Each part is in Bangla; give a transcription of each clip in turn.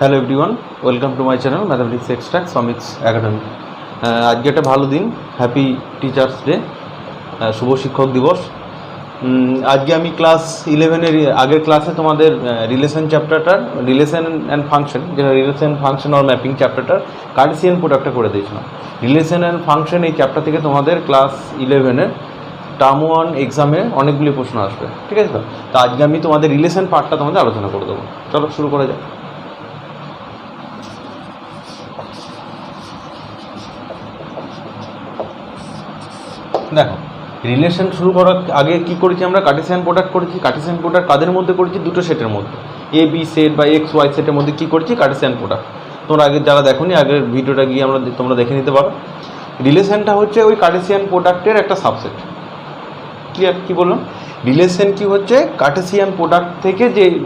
Hello everyone, welcome to my channel mathematics extract সমিক্স একাডেমি। আজকে একটা ভালো দিন, হ্যাপি টিচার্স ডে, শুভ শিক্ষক দিবস। আজকে আমি ক্লাস 11-এর আগের ক্লাসে তোমাদের রিলেশন চ্যাপ্টারটার রিলেশন অ্যান্ড ফাংশন, যেটা রিলেশন ফাংশন আর ম্যাপিং চ্যাপ্টারটার কার্টেসিয়ান প্রোডাক্টটা করে দিয়েছিলাম। রিলেশন অ্যান্ড ফাংশন এই চ্যাপ্টার থেকে তোমাদের ক্লাস 11-এর টার্ম 1 এক্সামে অনেকগুলি প্রশ্ন আসবে, ঠিক আছে? তো আজকে আমি তোমাদের রিলেশন পার্টটা তোমাদের আলোচনা করে দেবো। চলো শুরু করা যাক। দেখো, রিলেশন শুরু করার আগে কি করেছি আমরা? কার্টেসিয়ান প্রোডাক্ট করেছি। কার্টেসিয়ান প্রোডাক্ট কাদের মধ্যে করেছি? দুটো সেটের মধ্যে, এ বি সেট বা এক্স ওয়াই সেটের মধ্যে কি করেছি? Cartesian product. তোমরা আগে যারা দেখোনি, আগের ভিডিওটা গিয়ে তোমরা দেখে নিতে পারো। রিলেশনটা হচ্ছে ওই কার্টেসিয়ান প্রোডাক্টের একটা সাবসেট। ক্লিয়ার? কী বললাম? রিলেশন কি হচ্ছে? কার্টেসিয়ান প্রোডাক্ট থেকে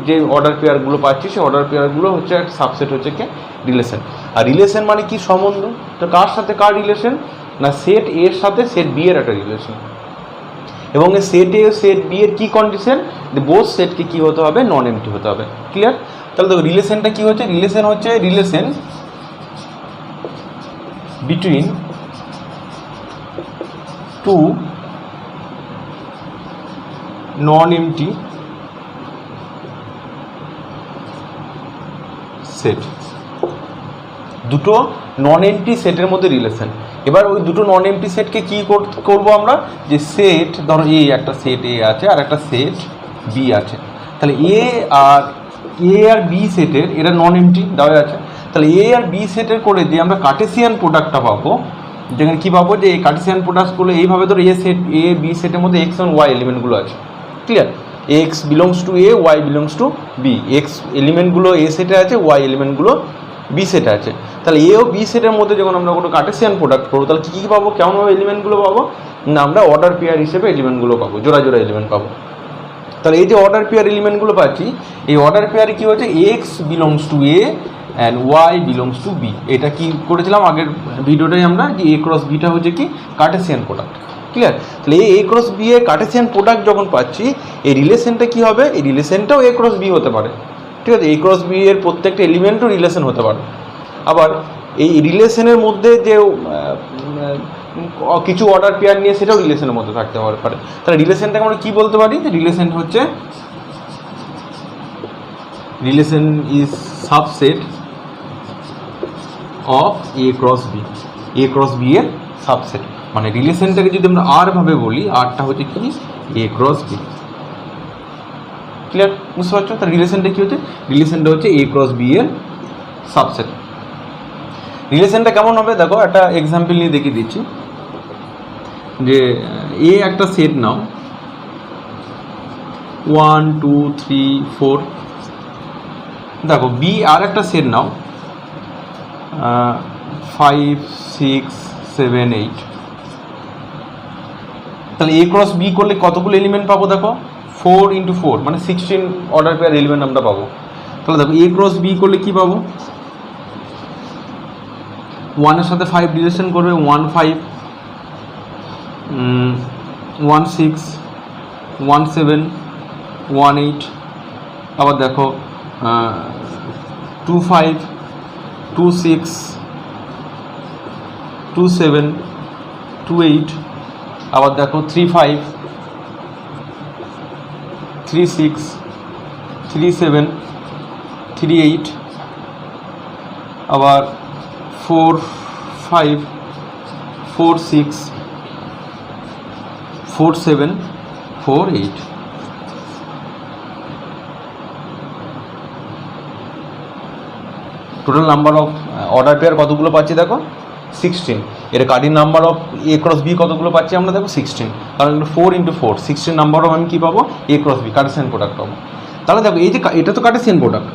যে অর্ডার পেয়ারগুলো পাচ্ছি, সেই অর্ডার পেয়ারগুলো হচ্ছে একটা সাবসেট, হচ্ছে কি রিলেশন। আর রিলেশন মানে কি? সম্বন্ধ। তো কার সাথে কার রিলেশন? না, সেট এর সাথে সেট বি এর একটা রিলেশন। এবং এই সেট এ সেট বি এর কী কন্ডিশন? বোথ সেটকে কী হতে হবে? নন এমটি হতে হবে। ক্লিয়ার? তাহলে দেখো, রিলেশনটা কী হচ্ছে? রিলেশন হচ্ছে relation between two non empty set. দুটো নন এমটি সেটের মধ্যে রিলেশন। এবার ওই দুটো নন এমটি সেটকে কী করবো আমরা? যে সেট, ধরো এ একটা সেট এ আছে আর একটা সেট বি আছে। তাহলে এ আর বি সেটের, এটা নন এমটি দেওয়া আছে। তাহলে এ আর বি সেটের করে যে আমরা কার্টেসিয়ান প্রোডাক্টটা পাবো, যেখানে কী পাবো? যে এই কার্টেসিয়ান প্রোডাক্টগুলো এইভাবে, ধরো এ বি সেটের মধ্যে এক্স এবং ওয়াই এলিমেন্টগুলো আছে। Clear? X belongs to A, Y belongs to B. X এলিমেন্টগুলো এ সেটে আছে, ওয়াই এলিমেন্টগুলো বি সেটে আছে। তাহলে এ ও বি সেটের মধ্যে যখন আমরা কোনো কার্টেসিয়ান প্রোডাক্ট করবো, তাহলে কী কী পাবো? কেমনভাবে এলিমেন্টগুলো পাবো? না, আমরা অর্ডার পেয়ার হিসেবে এলিমেন্টগুলো পাবো, জোড়া জোড়া এলিমেন্ট পাবো। তাহলে এই যে অর্ডার পেয়ার এলিমেন্টগুলো পাচ্ছি, এই অর্ডার পেয়ারে কী হচ্ছে? X belongs to A and y belongs to B. এটা কি করেছিলাম আগের ভিডিওটাই আমরা, যে এ ক্রস বিটা হচ্ছে কি? Cartesian product. ক্লিয়ার? তাহলে এ ক্রস বি এ কার্টেসিয়ান প্রোডাক্ট যখন পাচ্ছি, এই রিলেশনটা কী হবে? এই রিলেশনটাও এ ক্রস বি হতে পারে, ঠিক আছে? এ ক্রস বি এর প্রত্যেকটা এলিমেন্টও রিলেশন হতে পারে। আবার এই রিলেশনের মধ্যে যে কিছু অর্ডার পেয়ার নিয়ে, সেটাও রিলেশনের মধ্যে থাকতে পারে। তাহলে রিলেশনটাকে আমরা কী বলতে পারি? রিলেশন হচ্ছে, relation is subset of A cross B. A cross B এর সাবসেট, মানে রিলেশনটাকে যদি আমরা আর ভাবে বলি, আরটা হচ্ছে কি? এ ক্রস বি। ক্লিয়ার? বুঝতে পারছো? তার রিলেশনটা কী হচ্ছে? রিলেশনটা হচ্ছে এ ক্রস বি এর সাবসেট। রিলেশনটা কেমন হবে? দেখো, একটা এক্সাম্পল নিয়ে দেখিয়ে দিচ্ছি। যে এ একটা সেট নাও, 1 2 3 4। দেখো, বি আর একটা সেট নাও, 5 6 7 8। তাহলে এ ক্রস বি করলে কতগুলো এলিমেন্ট পাবো? দেখো, 4 × 4 মানে 16 অর্ডার পেয়ার এলিমেন্ট আমরা পাবো। তাহলে দেখো, এ ক্রস বি করলে কী পাবো? 1 এর সাথে 5 রিলেশন করবে, 1 5 1 6 1 7 1 8। আবার দেখো, 2 5 2 6 2 7 2 8। আবার দেখো, 3 5 3 6 3 7 3 8। আবার 4 5 4 6 4 7 4 8। Total number of order pair কতগুলো পাচ্ছি? দেখো, 16। এর cardinal number of A cross B কতগুলো পাচ্ছি আমরা? দেখো, 16। কারণ 4 × 4 16 নাম্বার অফ আমি কী পাবো? এ ক্রস বি কার্টেসিয়ান প্রোডাক্ট পাবো। তাহলে দেখো, এই যে এটা তো কার্টেসিয়ান প্রোডাক্ট,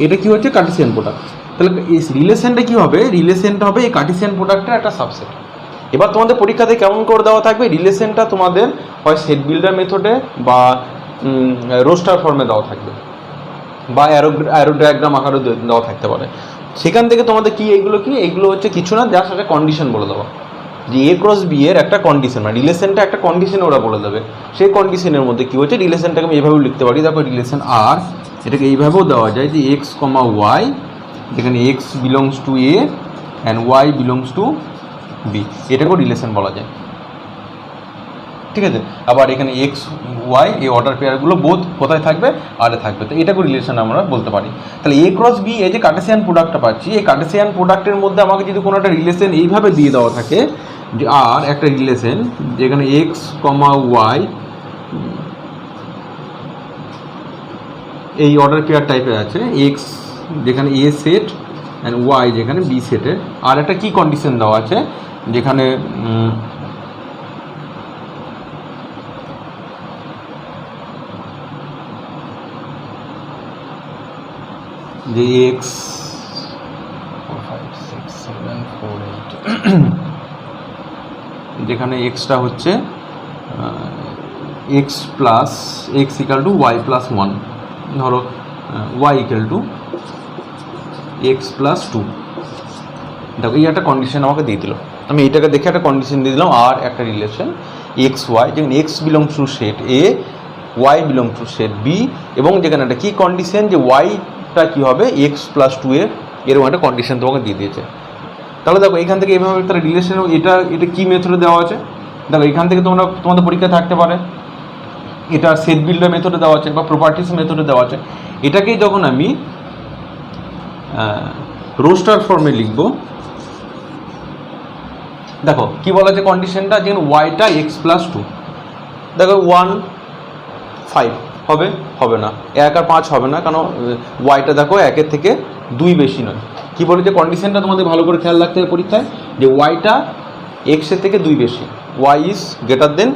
এটা কী হচ্ছে? Cartesian product. তাহলে এই রিলেশনটা কী হবে? রিলেশনটা হবে এই কার্টেসিয়ান প্রোডাক্টের একটা সাবসেট। এবার তোমাদের পরীক্ষাতে কেমন করে দেওয়া থাকবে? রিলেশনটা তোমাদের হয় সেট বিল্ডার মেথডে বা রোস্টার ফর্মে দেওয়া থাকবে, বা অ্যারো ডায়াগ্রাম আকারে দেওয়া থাকতে পারে। সেখান থেকে তোমাদের কি এইগুলো হচ্ছে কিছু না, যার সাথে কন্ডিশন বলে দেওয়া, যে এ ক্রস বি এর একটা কন্ডিশন, মানে রিলেশনটা একটা কন্ডিশন ওরা বলে দেবে। সেই কন্ডিশনের মধ্যে কী হচ্ছে? রিলেশনটাকে আমি এইভাবেও লিখতে পারি। দেখো, রিলেশন আর, এটাকে এইভাবেও দেওয়া যায় যে এক্স কমা ওয়াই যেখানে x belongs to A and y belongs to B, এটাকেও রিলেশন বলা যায়। ঠিক আছে, আবার এখানে এক্স ওয়াই এই অর্ডার পেয়ারগুলো বোধ কোথায় থাকবে, আরে থাকবে, তো এটাকেও রিলেশন আমরা বলতে পারি। তাহলে এ ক্রস বি, এই যে কার্টেসিয়ান প্রোডাক্টটা পাচ্ছি, এই কার্টেসিয়ান প্রোডাক্টের মধ্যে আমাকে যদি কোনো একটা রিলেশন এইভাবে দিয়ে দেওয়া থাকে যে আর একটা রিলেশন যেখানে এক্স কমা ওয়াই এই অর্ডার পেয়ার টাইপের আছে, এক্স যেখানে এ সেট অ্যান্ড ওয়াই যেখানে বি সেটের, আর একটা কি কন্ডিশন দেওয়া আছে যেখানে যে এক্স 5 6 7 4 8 যেখানে এক্সটা হচ্ছে x plus x equal to y plus one, ধরো y equal to x plus two. দেখো এই একটা কন্ডিশন আমাকে দিয়ে দিল, আমি এইটাকে দেখে একটা কন্ডিশন দিয়ে দিলাম, আর একটা রিলেশন এক্স ওয়াই যেখানে x belongs to set A, Y belongs to set B, এবং যেখানে একটা কী কন্ডিশন যে ওয়াইটা কী হবে এক্স প্লাস টু এরকম একটা কন্ডিশন তোমাকে দিয়ে দিয়েছে। তাহলে দেখো এখান থেকে এইভাবে তার রিলেশন, এটা কী মেথডে দেওয়া আছে, দেখো এখান থেকে তোমাদের পরীক্ষা থাকতে পারে এটা সেট বিল্ডার মেথডে দেওয়া আছে বা প্রপার্টিস মেথডে দেওয়া আছে। এটাকেই যখন আমি রোস্টার ফর্মে লিখব, দেখো কি বলা আছে কন্ডিশনটা, যেখানে ওয়াইটা এক্স প্লাস টু, দেখো 1 5 হবে, হবে না, 1 আর 5 হবে না, কারণ ওয়াইটা দেখো 1-এর থেকে 2 বেশি নয়। কি বলে যে কন্ডিশনটা তোমাদের ভালো করে খেয়াল রাখতে হবে পরীক্ষায়, যে ওয়াইটা এক্সের থেকে 2 বেশি, y is greater than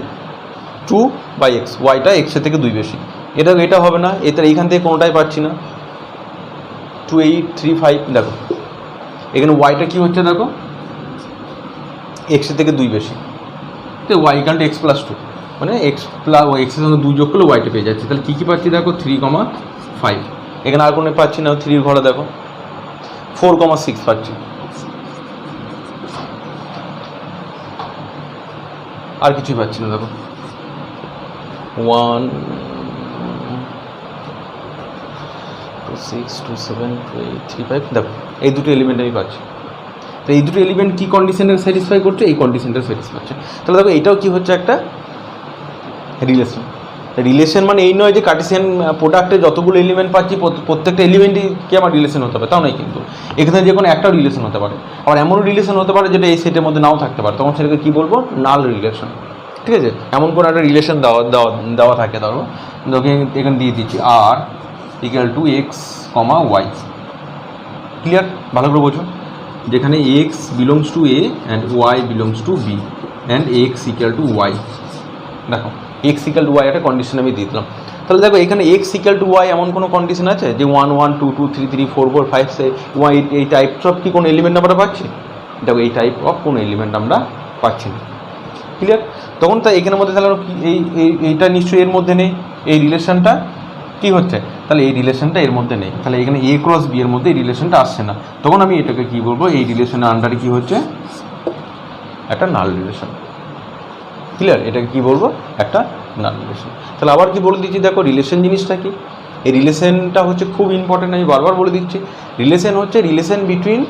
2 by x, ওয়াইটা এক্সের থেকে 2 বেশি, এটা হবে না, এটা এইখান থেকে কোনোটাই পাচ্ছি না, 2 8 3 5, দেখো এখানে ওয়াইটা কী হচ্ছে, দেখো এক্সের থেকে 2 বেশি, তো y equal to x plus two, মানে এক্স প্লাস এক্সের সঙ্গে 2 যোগ করলে ওয়াইটা পেয়ে যাচ্ছে। তাহলে কী কী পাচ্ছি, দেখো 3,5, এখানে আর কোনো পাচ্ছি না, 3-এর ঘরে দেখো 4,6 পাচ্ছি, আর কিছুই পাচ্ছি না, দেখো 1 2 6 2 7 2 8 3 5, দেখো এই দুটো এলিমেন্ট আমি পাচ্ছি। তো এই দুটো এলিমেন্ট কী কন্ডিশনটা স্যাটিসফাই করছে, এই কন্ডিশনটা স্যাটিসফাই করছে। তাহলে দেখো এইটাও কী হচ্ছে, একটা রিলেশন। রিলেশন মানে এই নয় যে কার্টেসিয়ান প্রোডাক্টে যতগুলো এলিমেন্ট পাচ্ছি প্রত্যেকটা এলিমেন্টই কি আমার রিলেশন হতে হবে, তাও নয় কিন্তু, এখানে যে কোনো একটাও রিলেশন হতে পারে, আবার এমনও রিলেশন হতে পারে যেটা এই সেটের মধ্যে নাও থাকতে পারে, তখন সেটাকে কী বলবো, নাল রিলেশন। ঠিক আছে, এমন কোনো একটা রিলেশন দেওয়া থাকে, ধরো এখানে দিয়ে দিচ্ছি আর equal to x comma y, clear, ভালো করে বোঝো, যেখানে x belongs to A and y belongs to B and x equal to y, দেখো এক্স ইকুয়াল টু ওয়াই একটা কন্ডিশন আমি দিয়ে দিলাম। তাহলে দেখো এখানে এক্স ইকুয়াল টু ওয়াই এমন কোনো কন্ডিশন আছে যে 1 1 2 2 3 3 4 4 5 6 ওয়াই, এই টাইপস অফ কি কোনো এলিমেন্ট আমরা পাচ্ছি, দেখো এই টাইপ অফ কোনো এলিমেন্ট আমরা পাচ্ছি না, ক্লিয়ার। তখন তা এখানের মধ্যে তাহলে এইটা নিশ্চয়ই এর মধ্যে নেই, এই রিলেশনটা কী হচ্ছে, তাহলে এই রিলেশনটা এর মধ্যে নেই, তাহলে এখানে এ ক্রস বি এর মধ্যে এই রিলেশনটা আসছে না, তখন আমি এটাকে কী বলবো, এই রিলেশনের আন্ডারে কী হচ্ছে, একটা নাল রিলেশন, ক্লিয়ার, এটাকে কী বলবো, একটা নাল রিলেশন। তাহলে আবার কি বলে দিচ্ছি, দেখো রিলেশন জিনিসটা কি, এই রিলেশনটা হচ্ছে খুব ইম্পর্টেন্ট, আমি বারবার বলে দিচ্ছি, রিলেশন হচ্ছে রিলেশন বিটুইন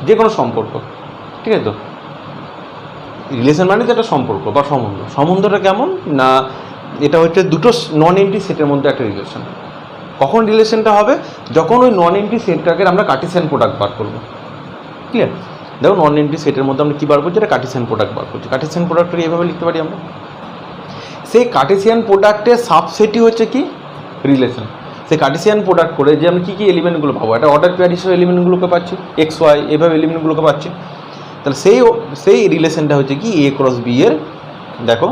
যে কোনো সম্পর্ক, ঠিক আছে, তো রিলেশন মানে তো একটা সম্পর্ক বা সম্বন্ধ, সম্বন্ধটা কেমন না, এটা হচ্ছে দুটো নন এমটি সেটের মধ্যে একটা রিলেশন। কখন রিলেশনটা হবে, যখন ওই নন এমটি সেটটাকে আমরা কার্টেসিয়ান প্রোডাক্ট বার করবো, ক্লিয়ার। দেখো নন এমটি সেটের মধ্যে আমরা কী বার করছি, এটা কার্টেসিয়ান প্রোডাক্ট বার করছি, কার্টেসিয়ান প্রোডাক্টটা এইভাবে লিখতে পারি আমরা, সেই কার্টেসিয়ান প্রোডাক্টের সাবসেটই হচ্ছে কি, রিলেশন। সেই কার্টেসিয়ান প্রোডাক্ট করে যে আমি কী কী এলিমেন্টগুলো পাবো, একটা অর্ডার পেয়ার হিসেবে এলিমেন্টগুলোকে পাচ্ছি, এক্স ওয়াই এভাবে এলিমেন্টগুলোকে পাচ্ছি, তাহলে সেই রিলেশনটা হচ্ছে কি এ ক্রস বি এর, দেখো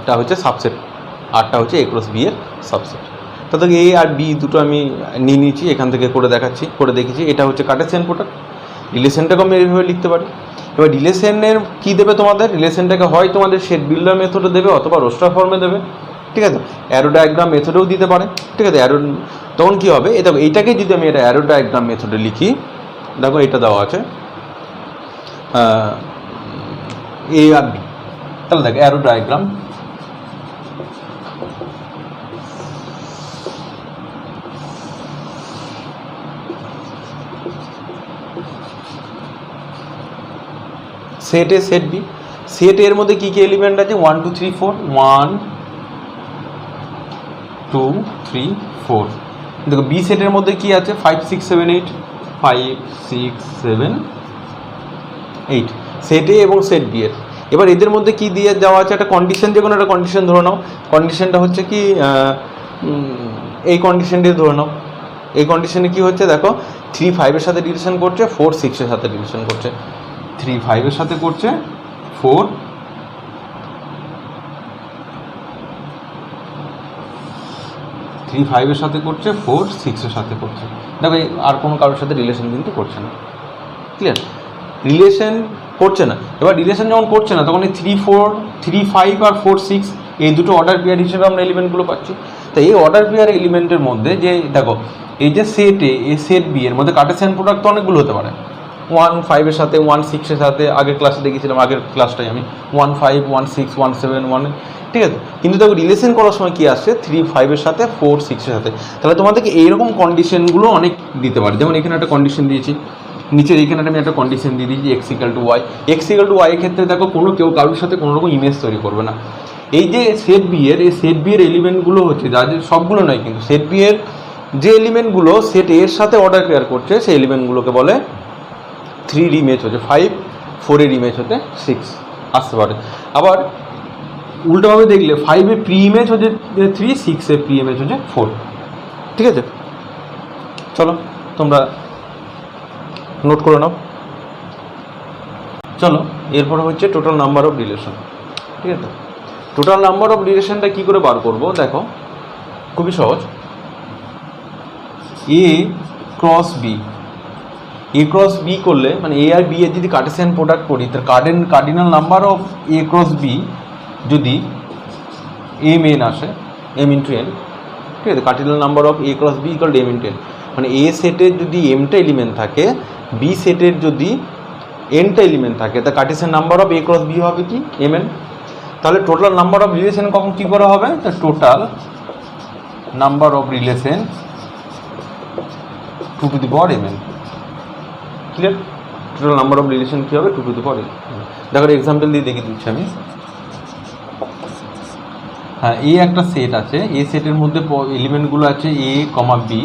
এটা হচ্ছে সাবসেট, আরটা হচ্ছে এ ক্রস বি এর সাবসেট। তাহলে এ আর বি দুটো আমি নিয়ে নিয়েছি, এখান থেকে করে দেখেছি, এটা হচ্ছে কার্টেসিয়ান প্রোডাক্ট, রিলেশনটাকে আমি এইভাবে লিখতে পারি। এবার রিলেশনের কী দেবে তোমাদের, রিলেশনটাকে হয় তোমাদের সেট বিল্ডার মেথডে দেবে অথবা রোস্টার ফর্মে দেবে, ঠিক আছে, অ্যারো ডায়াগ্রাম মেথডেও দিতে পারে, ঠিক আছে, তখন কী হবে, এটা এইটাকে যদি আমি এটা অ্যারো ডায়াগ্রাম মেথডে লিখি, দেখো এটা দেওয়া আছে এ আর বি, তাহলে দেখো অ্যারো ডায়াগ্রাম, সেট এ সেট বি। সেট এর মধ্যে কী কী এলিমেন্ট আছে? 1 2 3 4, 1 2 3 4। দেখো বি সেটের মধ্যে কি আছে? 5 6 7 8, 5 6 7 8 সেট এ এবং সেট বি এর। এবার এদের মধ্যে কি দিয়ে যাওয়া আছে? একটা কন্ডিশন, যে কোনো একটা কন্ডিশন ধরে নাও। কন্ডিশনটা হচ্ছে কি, এই কন্ডিশনটি ধরে নাও। এই কন্ডিশনে কি হচ্ছে দেখো, 3 5 এর সাথে রিলেশন করছে, 4 6 এর সাথে রিলেশন করছে। 3 5 এর সাথে করছে, 4 3 5 এর সাথে করছে, 4 6 এর সাথে করছে। দেখো আর কোনো কারোর সাথে রিলেশন কিন্তু করছে না। ক্লিয়ার? রিলেশন করছে না। এবার রিলেশন যখন করছে না তখন এই 3 4 3 5 আর 4 6 এই দুটো অর্ডার পেয়ার হিসেবে আমরা এলিমেন্টগুলো পাচ্ছি। তো এই অর্ডার পেয়ার এলিমেন্টের মধ্যে যে দেখো এই যে সেট এ, এই সেট বি এর মধ্যে কার্টেসিয়ান প্রোডাক্ট তো অনেকগুলো হতে পারে। 1 5 এর সাথে, 1 6 এর সাথে, আগের ক্লাসে দেখিয়েছিলাম, আগের ক্লাসটাই আমি 1 5 1 6 1 7 1, ঠিক আছে। কিন্তু দেখো রিলেশন করার সময় কি আসছে? 3 5 এর সাথে, 4 6 এর সাথে। তাহলে তোমাদেরকে এইরকম কন্ডিশনগুলো অনেক দিতে পারে। যেমন এখানে একটা কন্ডিশন দিয়েছি, নিচের এখানে আমি একটা কন্ডিশন দিয়ে দিয়েছি x equal to y. X equal to y এর ক্ষেত্রে দেখো কেউ কারোর সাথে কোনো রকম ইমেজ তৈরি করবে না। এই যে সেট বি এর, এই সেট বি এর এলিমেন্টগুলো হচ্ছে, যাদের সবগুলো নয় কিন্তু, সেট বি এর যে এলিমেন্টগুলো সেট এর সাথে অর্ডার পেয়ার করছে সেই এলিমেন্টগুলোকে বলে 3 এর ইমেজ হচ্ছে 5, 4 এর ইমেজ হচ্ছে 6 আসতে পারে। আবার উল্টোভাবে দেখলে 5 এর প্রি ইমেজ হচ্ছে 3, 6 এর প্রি ইমেজ হচ্ছে 4। ঠিক আছে, চলো তোমরা নোট করে নাও। চলো এরপরে হচ্ছে টোটাল নাম্বার অফ রিলেশন। ঠিক আছে, টোটাল নাম্বার অফ রিলেশনটা কী করে বার করবো? দেখো খুবই সহজ। এ cross B, A cross B করলে মানে এ আর বি এর যদি কার্টেসিয়ান প্রোডাক্ট করি, তার cardinal number of A cross B যদি এম এন আসে, এম ইন্টু এন। ঠিক আছে, cardinal number of A cross B equal to m into n. মানে এ সেটের যদি এমটা এলিমেন্ট থাকে, বি সেটের যদি এনটা এলিমেন্ট থাকে, তা cartesian number of A cross B হবে কি? M n. তাহলে টোটাল নাম্বার অফ রিলেশন কখন কী করা হবে? Total number of relation 2 to the power m n. Clear? Total number of relation কী হবে? 2 টু দি পাওয়ার এম। দেখো এক্সাম্পল দিয়ে দেখিয়ে দিচ্ছি আমি। হ্যাঁ, এ একটা সেট আছে, এ সেটের মধ্যে এলিমেন্টগুলো আছে এ কমা বি,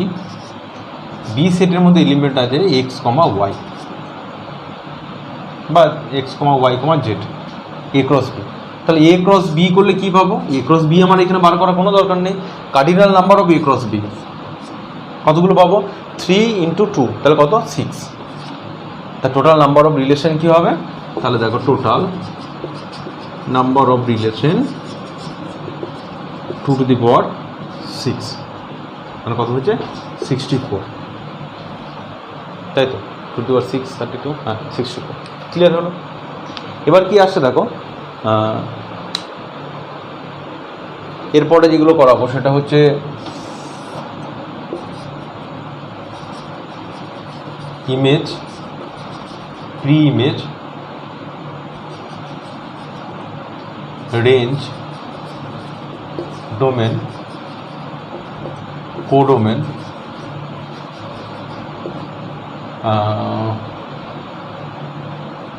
বি সেটের মধ্যে এলিমেন্ট আছে এক্স কমা ওয়াই বা x comma y comma Z, এ ক্রস বি। তাহলে এ ক্রস বি করলে কী পাবো? এ ক্রস বি আমার এখানে বার করার কোনো দরকার নেই। Cardinal number of A cross B কতগুলো পাবো? 3 ইন্টু 2, তাহলে কত? 6। তা টোটাল নাম্বার অফ রিলেশন কী হবে? তাহলে দেখো total number of relation 2 to the power 6, মানে কত হচ্ছে? 64, তাই তো? 2 টু দি পাওয়ার 6 32, হ্যাঁ 64। ক্লিয়ার হলো? এবার কি আসছে দেখো, এরপরে যেগুলো করাবো সেটা হচ্ছে image, pre image, range, domain, codomain,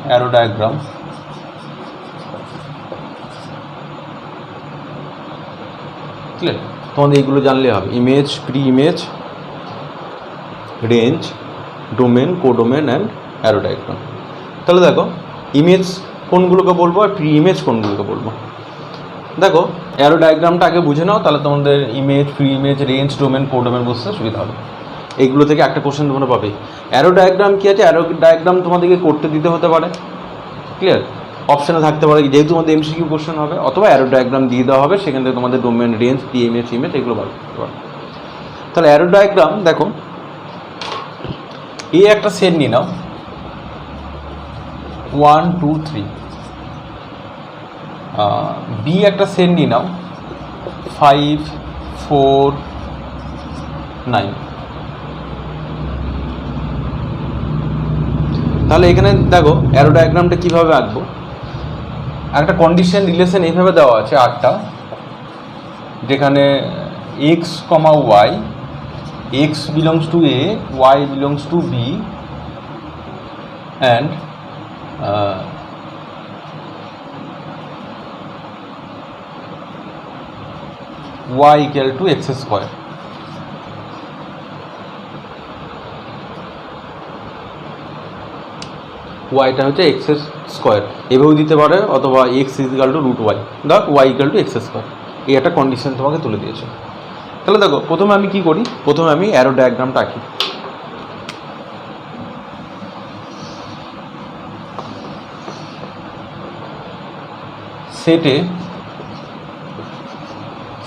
arrow diagram, clear? তোমাদের এইগুলো জানলে হবে। Image, pre image, range, domain, codomain and arrow diagram. তাহলে দেখো ইমেজ কোনগুলোকে বলবো আর প্রি ইমেজ কোনগুলোকে বলবো। দেখো অ্যারো ডায়াগ্রামটা আগে বুঝে নাও, তাহলে তোমাদের image, pre image, range, domain, codomain বুঝতে সুবিধা হবে। এইগুলো থেকে একটা কোশ্চেন তোমরা পাবে। অ্যারো ডায়াগ্রাম কী আছে? অ্যারো ডায়াগ্রাম তোমাদেরকে করতে দিতে হতে পারে, ক্লিয়ার? অপশানে থাকতে পারে, যেহেতু তোমাদের এমসিকিউ কোশ্চেন হবে, অথবা অ্যারো ডায়াগ্রাম দিয়ে দেওয়া হবে, সেখান থেকে তোমাদের domain, range, pre image, image এগুলো বার করতে পারে। তাহলে অ্যারো ডায়াগ্রাম দেখো, এই একটা সেট নিয়ে নাও 1 2 3, বি একটা সেট নিয়ে নাও 5 4 9। তাহলে এখানে দেখো অ্যারো ডায়াগ্রামটা কীভাবে আঁকবো। একটা কন্ডিশন রিলেশন এইভাবে দেওয়া আছে 8টা, যেখানে x comma y, x belongs to A, Y belongs to B, and y equal to x square. ওয়াইটা হচ্ছে এক্স স্কোয়ার, এভাবেও দিতে পারে, অথবা x equal to root y, দেখ y equal to x square. এই একটা কন্ডিশন তোমাকে তুলে দিয়েছে। তাহলে দেখো প্রথমে আমি কি করি, প্রথমে আমি অ্যারো ডায়াগ্রামটা আঁকি। সেট এ,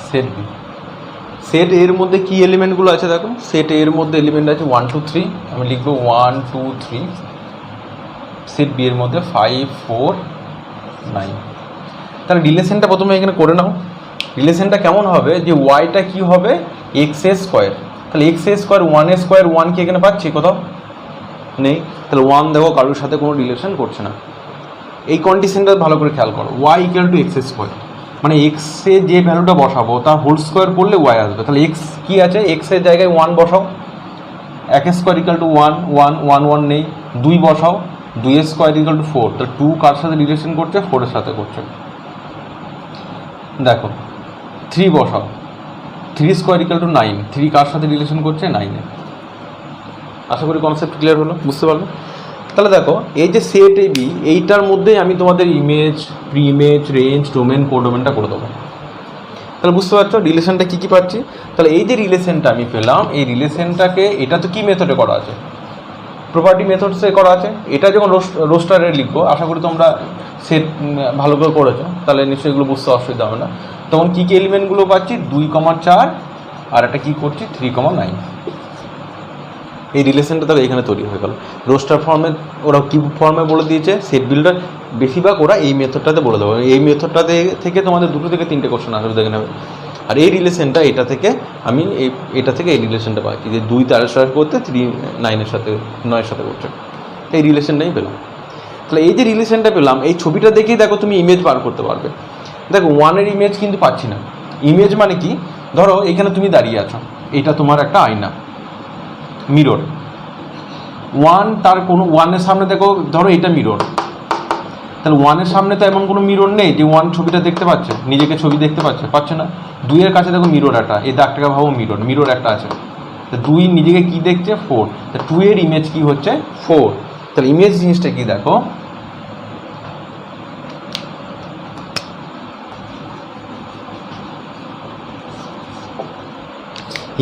সেট বি, সেট এর মধ্যে কি এলিমেন্টগুলো আছে দেখো, সেট এর মধ্যে এলিমেন্ট আছে 1 2 3, আমি লিখবো 1 2 3। সেট বি এর মধ্যে 5 4 9। তাহলে রিলেশনটা প্রথমে এখানে করে নাও। রিলেশনটা কেমন হবে, যে ওয়াইটা কি হবে এক্স এ স্কোয়ার, তাহলে এক্স এ স্কোয়ার 1 এ স্কোয়ার 1 কি এখানে পাচ্ছি কোথাও নেই, তাহলে 1 দেখো কারোর সাথে কোনো রিলেশন করছে না। এই কন্ডিশনটা ভালো করে খেয়াল করো, y equal to x square, মানে এক্সে যে ভ্যালুটা বসাবো তার হোল স্কোয়ার করলে ওয়াই আসবে। তাহলে এক্স কী আছে, এক্সের জায়গায় 1 বসাও, 1 স্কোয়ার ইকুয়াল টু 1 1 1 1 নেই, 2 বসাও, 2 স্কোয়ার ইকুয়াল টু 4, তাহলে 2 কার সাথে রিলেশন করছে, 4 এর সাথে করছে। দেখো 3 বসাও, 3 স্কোয়ার ইকুয়াল টু 9, 3 কার সাথে রিলেশন করছে, 9 এ। আশা করি কনসেপ্ট ক্লিয়ার হলো, বুঝতে পারলো। তাহলে দেখো এই যে সেট এ বি, এইটার মধ্যে আমি তোমাদের image, pre image, range, domain, কোডোমেনটা করে দেবো। তাহলে বুঝতে পারছো রিলেশনটা কী কী পাচ্ছি। তাহলে এই যে রিলেশনটা আমি পেলাম, এই রিলেশনটাকে, এটা তো কী মেথডে করা আছে, প্রপার্টি মেথডসে করা আছে। এটা যখন রোস্টারে লিখবো, আশা করি তোমরা সেট ভালো করে করেছো, তাহলে নিশ্চয়ই এগুলো বুঝতে অসুবিধা হবে না। তখন কী কী এলিমেন্টগুলো পাচ্ছি, 2,4, আর একটা কী করছি 3,9। এই রিলেশনটা তবে এখানে তৈরি হয়ে গেল। রোস্টার ফর্মে ওরা কী ফর্মে বলে দিয়েছে, সেট বিল্ডার, বেশিরভাগ ওরা এই মেথডটাতে বলে দেবো। এই মেথডটাতে থেকে তোমাদের 2 থেকে 3টে কোশ্চেন আসবে, দেখে নেবে। আর এই রিলেশনটা এটা থেকে আমি এটা থেকে এই রিলেশনটা পাচ্ছি, যে 2 4 সাথে করতে 3 9 সাথে 9 সাথে করছে, এই রিলেশনটাই পেলাম। তাহলে এই যে রিলেশনটা পেলাম, এই ছবিটা দেখেই দেখো তুমি ইমেজ বার করতে পারবে। দেখো 1 এর ইমেজ কিন্তু পাচ্ছি না। ইমেজ মানে কি, ধরো এখানে তুমি দাঁড়িয়ে আছো, এটা তোমার একটা আয়না, মিরর। 1 তার কোনো 1 এর সামনে দেখো, ধরো এটা মিরর, তাহলে 1 এর সামনে তো এমন কোনো মিরর নেই যে 1 ছবিটা দেখতে পাচ্ছে, নিজেকে ছবি দেখতে পাচ্ছে না। 2 এর কাছে দেখো মিরর একটা, এই দাগটাকে ভাবো মিরর, মিরর একটা আছে। তো 2 নিজেকে কি দেখছে, 4, তো 2 এর ইমেজ কি হচ্ছে 4। তাহলে ইমেজ জিনিসটা কি দেখো,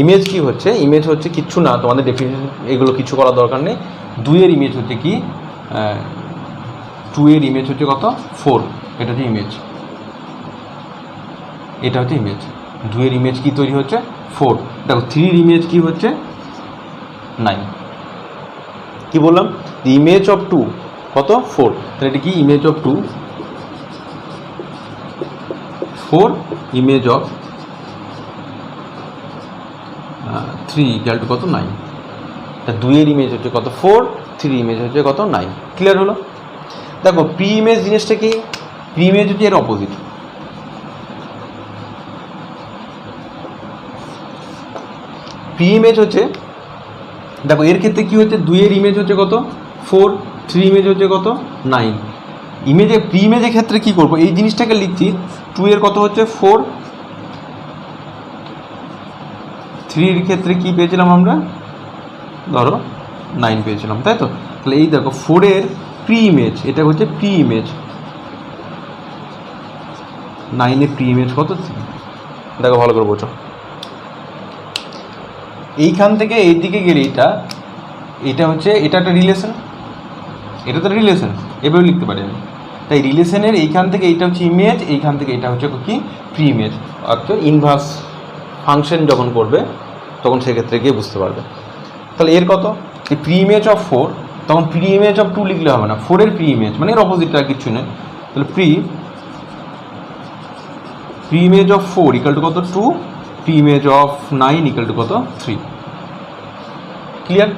ইমেজ কি হচ্ছে, ইমেজ হচ্ছে কিচ্ছু না, তোমাদের ডেফিনেশন এগুলো কিছু করার দরকার নেই। 2 এর ইমেজ হচ্ছে কি, 2 এর ইমেজ হচ্ছে কত 4, এটা হচ্ছে ইমেজ, এটা হচ্ছে ইমেজ। 2 এর ইমেজ কি তৈরি হচ্ছে 4। দেখো 3 এর ইমেজ কি হচ্ছে 9। কি বললাম, দি ইমেজ অফ 2 কত 4, তাহলে এটা কি image of 2 4, image of 3 equal to কত 9। তা 2 এর ইমেজ হচ্ছে কত 4, 3 ইমেজ হচ্ছে কত 9। ক্লিয়ার হলো। দেখো প্রি ইমেজ জিনিসটা কি, প্রি ইমেজ হচ্ছে এর অপোজিট। প্রি ইমেজ হচ্ছে, দেখো এর ক্ষেত্রে কি হচ্ছে, 2 এর ইমেজ হচ্ছে কত 4, 3 ইমেজ হচ্ছে কত 9। ইমেজে প্রি ইমেজের ক্ষেত্রে কি করবো, এই জিনিসটাকে লিখছি, 2 এর কত হচ্ছে 4, 3 এর ক্ষেত্রে কি পেয়েছিলাম আমরা, ধরো 9 পেয়েছিলাম, তাই তো। তাহলে এই দেখো 4 এর প্রি ইমেজ, এটা হচ্ছে প্রি ইমেজ, 9 এর প্রি ইমেজ কত 3। দেখো ভালো করে বোঝো, এইখান থেকে এই দিকে গেলে এটা হচ্ছে, এটা একটা রিলেশন, এটা তো রিলেশন, এভাবে লিখতে পারি আমি। তাই রিলেশনের এইখান থেকে এইটা হচ্ছে ইমেজ, এইখান থেকে এটা হচ্ছে কি প্রি ইমেজ। অর্থাৎ ইনভার্স ফাংশন যখন করবে তখন সেক্ষেত্রে গিয়ে বুঝতে পারবে। তাহলে এর কত, এই প্রি ইমেজ অফ 4, তখন প্রি ইমেজ অফ 2 লিখলে হবে না, 4 এর প্রি ইমেজ মানে এর অপোজিটটা আর কিছু নেই। তাহলে pre image of 4 equal to কত 2, pre image of 9 equal to কত 3। ক্লিয়ার,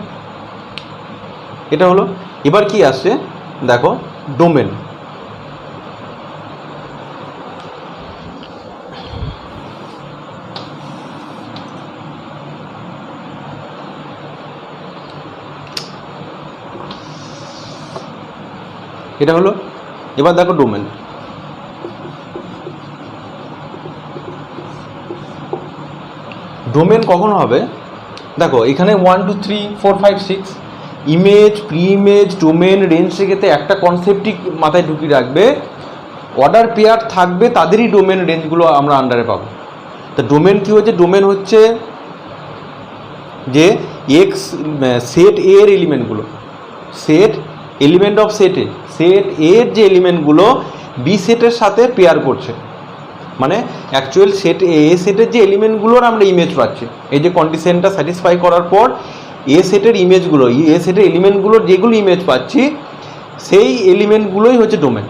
এটা হলো। এবার কি আসছে দেখো, ডোমেন। এটা হলো, এবার দেখো ডোমেন। ডোমেন কখন হবে, দেখো এখানে 1 2 3 4 5 6 image, pre image, domain, range থেকে একটা কনসেপ্টই মাথায় ঢুকিয়ে রাখবে, অর্ডার পেয়ার থাকবে তাদেরই ডোমেন রেঞ্জগুলো আমরা আন্ডারে পাবো। তো ডোমেন কী হচ্ছে, ডোমেন হচ্ছে যে এক্স সেট এ এর এলিমেন্টগুলো, সেট এলিমেন্ট অফ সেট এর যে এলিমেন্টগুলো বি সেটের সাথে পেয়ার করছে, মানে অ্যাকচুয়াল সেট এ সেটের যে এলিমেন্টগুলোর আমরা ইমেজ পাচ্ছি, এই যে কন্ডিশনটা স্যাটিসফাই করার পর এ সেটের ইমেজগুলো, এ সেটের এলিমেন্টগুলোর যেগুলো ইমেজ পাচ্ছি সেই এলিমেন্টগুলোই হচ্ছে ডোমেন।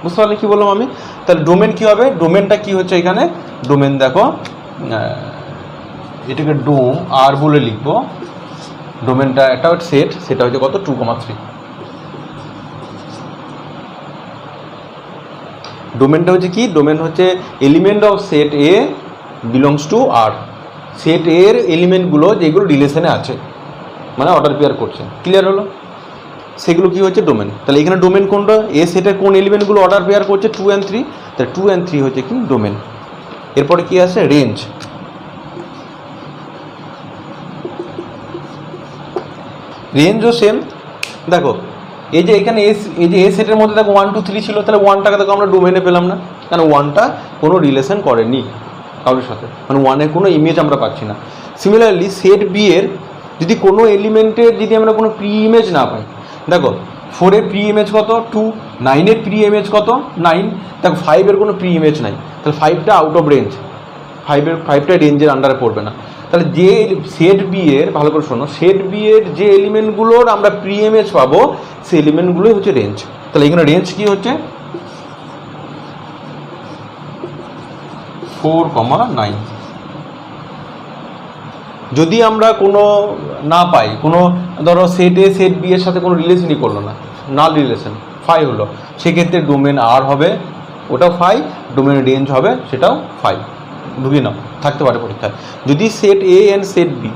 বুঝতে পারলে কী বললাম আমি? তাহলে ডোমেন কী হবে, ডোমেনটা কী হচ্ছে এখানে, ডোমেন দেখো এটাকে ডোম আর বলে লিখবো, ডোমেনটা একটা সেট, সেটা হচ্ছে কত 2,3। ডোমেনটা হচ্ছে কি, ডোমেন হচ্ছে element of set A belongs to আর, সেট এর এলিমেন্টগুলো যেগুলো রিলেশনে আছে মানে অর্ডার পেয়ার করছে। ক্লিয়ার হলো? সেগুলো কি হচ্ছে ডোমেন। তাহলে এখানে ডোমেন কোনটা, এ সেটের কোন এলিমেন্টগুলো অর্ডার পেয়ার করছে 2 and 3, তাহলে 2 and 3 হচ্ছে কি ডোমেন। এরপরে কি আছে, রেঞ্জ। রেঞ্জও সেম, দেখো এই যে এখানে এই যে এ সেটের মধ্যে দেখো 1 2 3 ছিল, তাহলে 1টাকে দেখো আমরা ডোমেনে পেলাম না, কারণ 1টা কোনো রিলেশন করেনি কারোর সাথে, মানে 1-এর কোনো ইমেজ আমরা পাচ্ছি না। সিমিলারলি সেট বি এর যদি কোনো এলিমেন্টের যদি আমরা কোনো প্রি ইমেজ না পাই, দেখো 4-এর প্রি ইমেজ কত 2, 9-এর প্রি ইমেজ কত 9, দেখো 5-এর কোনো প্রি ইমেজ নাই, তাহলে 5টা আউট অফ রেঞ্জ, 5টা রেঞ্জের আন্ডারে পড়বে না। তাহলে যে সেট বি এর, ভালো করে শোনো, সেট বি এর যে এলিমেন্টগুলোর আমরা প্রি ইমেজ পাবো সেই এলিমেন্টগুলোই হচ্ছে রেঞ্জ। তাহলে এখানে রেঞ্জ কি হচ্ছে 4,9। যদি আমরা কোনো না পাই, কোনো ধরো সেট এ সেট বি এর সাথে কোনো রিলেশনই করলো না, নাল রিলেশন, 5 হলো, সেক্ষেত্রে ডোমেন আর হবে, ওটাও 5, ডোমেন রেঞ্জ হবে সেটাও 5। ঢুকে নাও, থাকতে পারে পরীক্ষায়। যদি set A and set B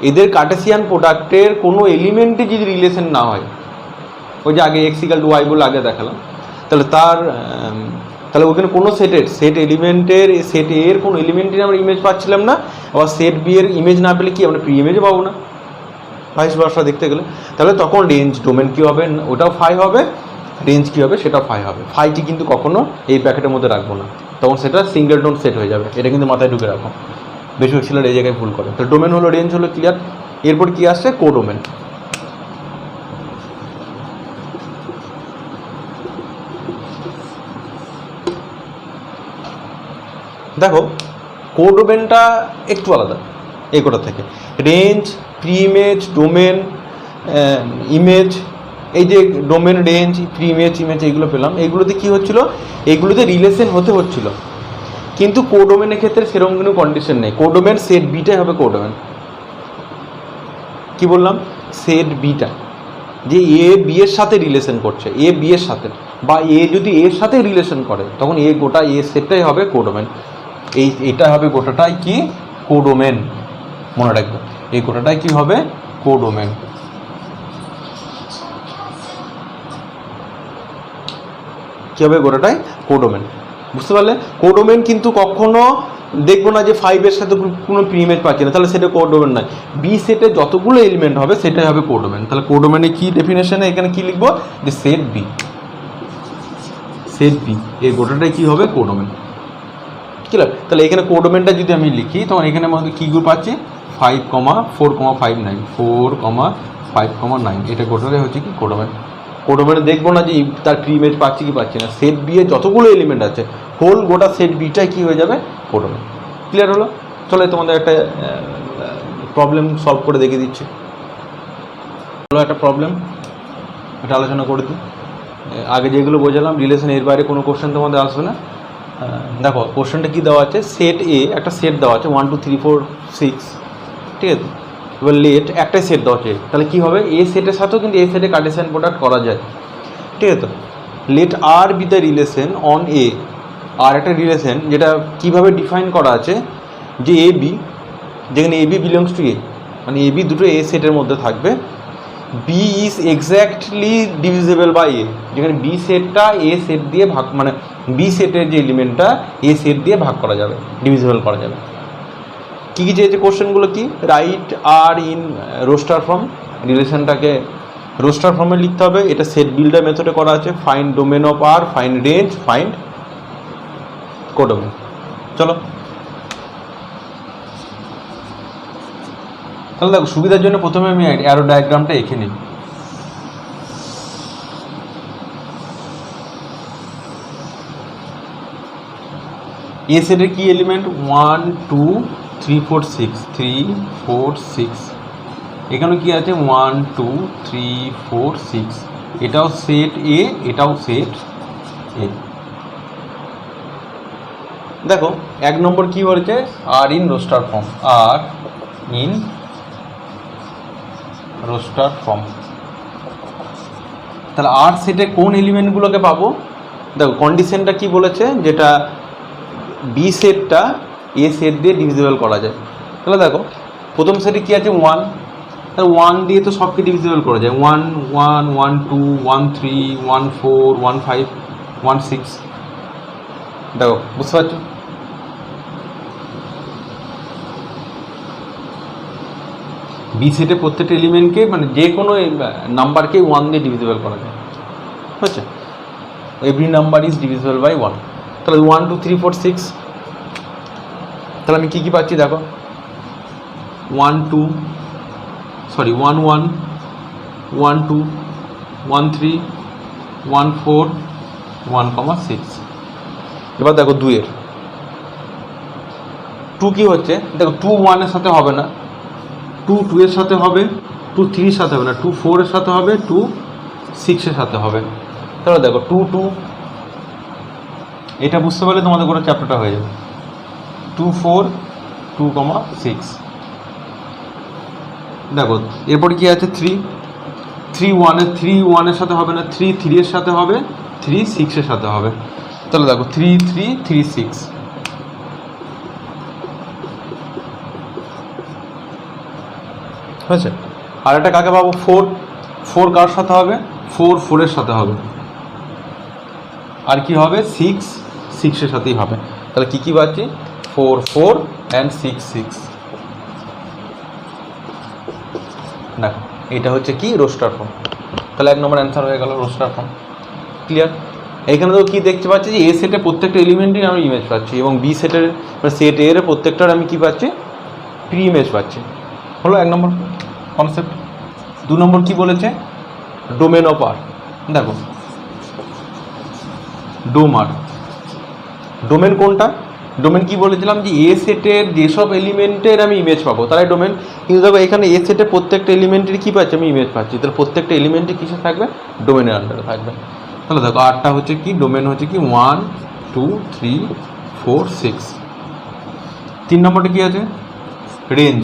এদের কার্টেসিয়ান প্রোডাক্টের কোনো এলিমেন্টে যদি রিলেশন না হয়, ওই যে আগে x=y বলে আগে দেখালাম, তাহলে তাহলে ওখানে কোনো সেট এলিমেন্টের সেট এ এর কোনো এলিমেন্টের আমরা ইমেজ পাচ্ছিলাম না, আবার সেট বি এর ইমেজ না পেলে কি আমরা প্রি ইমেজও পাবো না, ভাইস ভার্সা দেখতে গেলে। তাহলে তখন রেঞ্জ ডোমেন কী হবে, ওটাও 5 হবে, রেঞ্জ কী হবে সেটাও 5 হবে। 5টি কিন্তু কখনো এই প্যাকেটের মধ্যে রাখবো না, তখন সেটা সিঙ্গেলটন সেট হয়ে যাবে, এটা কিন্তু মাথায় ঢুকে রাখো, বেশিরভাগ ছেলেরা এই জায়গায় ভুল করে। তো ডোমেন হলো, রেঞ্জ হলো, ক্লিয়ার। এরপর কি আসছে, কোডোমেন। দেখো কোডোমেনটা একটু আলাদা এই কোটা থেকে। Range, pre image, domain, image, এই যে ডোমেন, রেঞ্জ, প্রি ইমেজ, এইগুলো পেলাম, এইগুলোতে কী হচ্ছিল, এইগুলোতে রিলেশন হতে হচ্ছিল। কিন্তু কোডোমেনের ক্ষেত্রে সেরকম কোনো কন্ডিশন নেই, কোডোমেন সেট বিটাই হবে কোডোমেন। কি বললাম, সেট বিটা যে এ বি এর সাথে রিলেশন করছে, এ বি এর সাথে, বা এ যদি এর সাথে রিলেশন করে তখন এ গোটা এ সেটটাই হবে কোডোমেন। এইটা হবে গোটাটাই কি কোডোমেন, মনে রাখবে, এই গোটাটাই কি হবে কোডোমেন। কী হবে, গোটাটাই কোডোমেন। বুঝতে পারলে? কোডোমেন কিন্তু কখনো দেখবো না যে 5-এর সাথে কোনো প্রি ইমেজ পাচ্ছি না, তাহলে সেটা কোডোমেন নয়। বি সেটে যতগুলো এলিমেন্ট হবে সেটাই হবে কোডোমেন। তাহলে কোডোমেনে কি ডেফিনেশনে এখানে কি লিখবো, যে সেট বি, সেট বি এই গোটাটাই কী হবে কোডোমেন। ক্লিয়ার? তাহলে এখানে কোডোমেনটা যদি আমি লিখি তখন এখানে আমাদের কী গ্রুপ আছে 5,4,5,9, 4,5,9, এটা গোটাটাই হচ্ছে কি কোডোমেন। কোডোমেনে দেখবো না যে তার প্রি ইমেজ পাচ্ছি কি পাচ্ছি না, সেট বি এর যতগুলো এলিমেন্ট আছে হোল গোটা সেট বিটাই কী হয়ে যাবে কোডোমেন। ক্লিয়ার হলো? চলো তোমাদের একটা প্রবলেম সলভ করে দেখিয়ে দিচ্ছি। হলো একটা প্রবলেম, এটা আলোচনা করে দিই। আগে যেগুলো বোঝালাম রিলেশন, এর বাইরে কোনো কোশ্চেন তোমাদের আসবে না। দেখো কোশ্চেনটা কী দেওয়া আছে, সেট এ একটা সেট দেওয়া আছে 1 2 3 4 6, ঠিক আছে। এবার লেট একটাই সেট দেওয়া আছে, তাহলে কী হবে, এ সেটের সাথেও কিন্তু এ সেটে কার্টেসিয়ান প্রোডাক্ট করা যায়, ঠিক আছে। তো let R be the relation on A, আর একটা রিলেশন যেটা কীভাবে ডিফাইন করা আছে, যে এ বি, যেখানে a b belongs to A, মানে এ বি দুটো এ সেটের মধ্যে থাকবে, b is exactly divisible by a, যেখানে বি সেটটা এ সেট দিয়ে ভাগ, মানে বি সেটের যে এলিমেন্টটা এ সেট দিয়ে ভাগ করা যাবে, ডিভিজিবল করা যাবে। কী কী চেয়েছে কোশ্চেনগুলো কি? Write R in roster form, রিলেশনটাকে রোস্টার ফর্মে লিখতে হবে, এটা সেট বিল্ডার মেথডে করা আছে। Find domain of R, find range, find codomain. চলো তাহলে দেখো, সুবিধার জন্য প্রথমে আমি অ্যারো ডায়াগ্রামটা এঁকে নিই। এ সেটের কি এলিমেন্ট? 1 2 3 4 6, 3 4 6। এখানে কি আছে? 1 2 3 4 6। এটাও সেট এ, এটাও সেট এ। দেখো 1 নম্বর কি বলেছে? R in roster form, R in roster form. তাহলে আর সেটে কোন এলিমেন্টগুলোকে পাবো? দেখো কন্ডিশনটা কি বলেছে, যেটা বি সেটটা এ সেট দিয়ে ডিভিজিবল করা যায়। তাহলে দেখো প্রথম সেটে কি আছে? 1, তাহলে 1 দিয়ে তো সবকে ডিভিজিবল করা যায়। 1 1 1 2 1 3 1 4 1 5 1 6। দেখো বুঝতে পারছো? বি সেটে প্রত্যেকটা এলিমেন্টকে, মানে যে কোনো নাম্বারকে 1 দিয়ে ডিভিজিবল করা যায়, বুঝছে? Every number is divisible by 1। তাহলে 1 2 3 4 6। তাহলে আমি কী কী পাচ্ছি দেখো? 1 2 সরি 1 1 1 2 1 3 1 4 1,6। এবার দেখো 2 এর 2 কী হচ্ছে? দেখো 2 1 এর সাথে হবে না, 2 2 এর সাথে হবে, 2 3 এর সাথে হবে না, 2 4 এর সাথে হবে, 2 6 এর সাথে হবে। তাহলে দেখো 2 2, এটা বুঝতে পারলে তোমাদের গোটা চ্যাপ্টারটা হয়ে যাবে। 2 4 2,6। দেখো এরপরে কি আছে? 3 3 1 এর সাথে হবে না, 3 3 এর সাথে হবে, 3 6 এর সাথে হবে। তাহলে দেখো 3 3 3 6। হয়েছে? আর একটা কাকে পাবো? 4 4 কার সাথে হবে? 4 4 এর সাথে হবে। আর কি হবে? 6 6 এর সাথেই হবে। তাহলে কী কী পাচ্ছি? 4 4 অ্যান্ড 6 6। দেখো এটা হচ্ছে কি? Roster form. তাহলে 1 নম্বর অ্যান্সার হয়ে গেল রোস্টার ফর্ম। ক্লিয়ার? এখানে তো কি দেখতে পাচ্ছি যে এ সেটের প্রত্যেকটা এলিমেন্টই আমি ইমেজ পাচ্ছি, এবং বি সেটের মানে সেট এর প্রত্যেকটার আমি কি পাচ্ছি? প্রি ইমেজ পাচ্ছি। হলো 1 নম্বর কনসেপ্ট। 2 নম্বর কি বলেছে? ডোমেন অফ আর। দেখো ডোমার, ডোমেন কোনটা? ডোমেন কি বলেছিলাম যে এ সেটের যেসব এলিমেন্টের আমি ইমেজ পাবো তারাই ডোমেন। কিন্তু দেখো এখানে এ সেটের প্রত্যেকটা এলিমেন্টের কী পাচ্ছি? আমি ইমেজ পাচ্ছি। তাহলে প্রত্যেকটা এলিমেন্টে কিসে থাকবে? ডোমেনের আন্ডারে থাকবে। তাহলে দেখো আরটা হচ্ছে কি? ডোমেন হচ্ছে কি? 1 2 3 4 6। 3 নম্বরটা কি আছে? রেঞ্জ।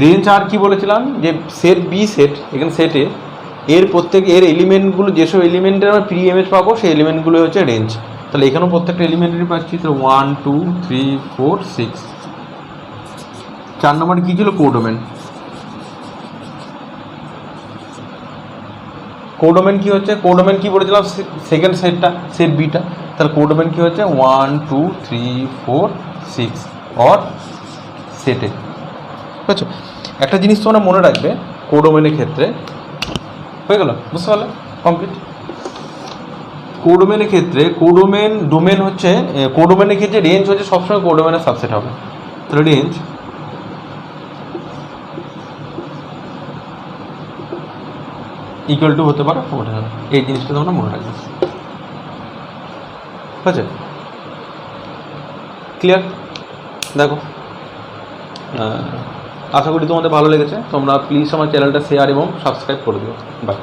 রেঞ্জ আর কি বলেছিলাম যে সেট বি সেট, এখানে সেটে এর প্রত্যেক এর এলিমেন্টগুলো, যেসব এলিমেন্টের আমরা প্রি ইমেজ পাবো সেই এলিমেন্টগুলো হচ্ছে রেঞ্জ। তাহলে এখানেও প্রত্যেকটা এলিমেন্টেরই পাচ্ছি। তো 1 2 3 4 6। 4 নম্বরে কী ছিল? কোডোমেন। কোডোমেন কি হচ্ছে? কোডোমেন কি বলেছিলাম? সেকেন্ড সেটটা, সেট বিটা। তাহলে কোডোমেন কি হচ্ছে? 1 2 3 4 6 অর সেটে। ঠিক আছে? একটা জিনিস তোমরা মনে রাখবে কোডোমেনের ক্ষেত্রে, হয়ে গেল? বুঝতে পারলে? কমপ্লিট। কোডোমেনের ক্ষেত্রে ডোমেন হচ্ছে, কোডোমেনের ক্ষেত্রে রেঞ্জ হচ্ছে সবসময় কোডোমেনের সাবসেট হবে। তাহলে রেঞ্জ ইকুয়াল টু হতে পারে ওটা, এই জিনিসটা তোমরা মনে রাখবে। ঠিক আছে? ক্লিয়ার? দেখো আশা করি তোমাদের ভালো লেগেছে। তোমরা প্লিজ আমার চ্যানেলটা শেয়ার এবং সাবস্ক্রাইব করে দিও। বাই।